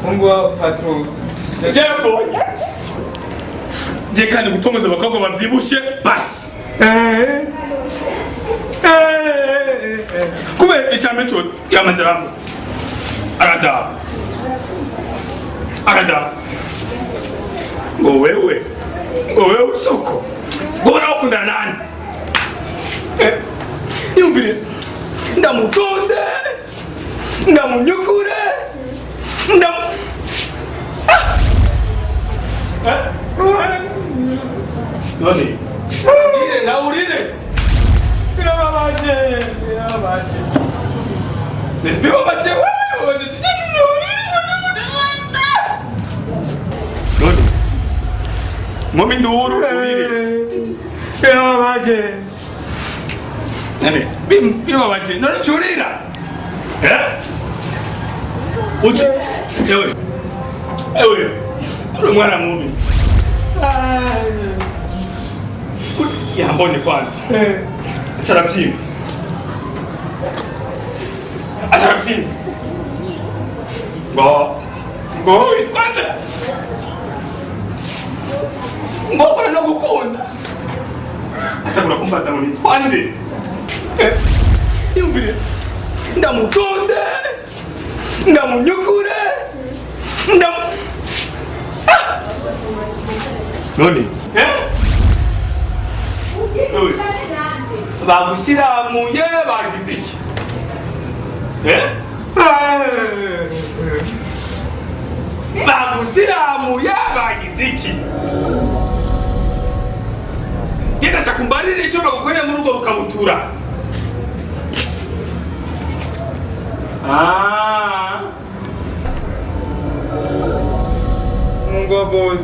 Mungu patron. Jepo. Je kandi gutomeza abakobwa bavyibushe basi. Kube ishame cyo yamajambo. Arada. Ngo wewe usuko. Bora ukunda nani? Yumvire. Ndamutonde. Ndamunyukure. Nani? Urire na urire. Birababaje. Birababaje wewe. Nani? Mami nduru urire. Birababaje. Nani? Birababaje. Nani churira? Uchi. Ewe. Ule mwana mume. Yambone kwanza. Asharafini. Ngo itwanze. Ngo kwa no gukunda. Asabura kumbaza ngo nitwande. Yumvire. Ndamutonde. Ndamunyukure. Noni? Bagusiramuye bagize iki? Bagusiramuye bagize iki? Genda shakumbarire icyo bagukoreye mu rugo rukamutura. Mungu boss.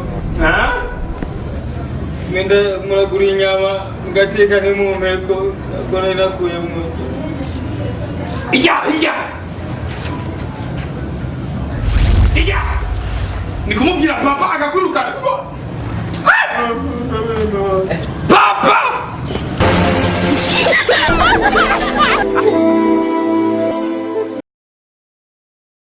Menda muragura inyama mugateka ne mu mpeko akora nakuye mu. Ija. Nikumubwira papa akakwiruka.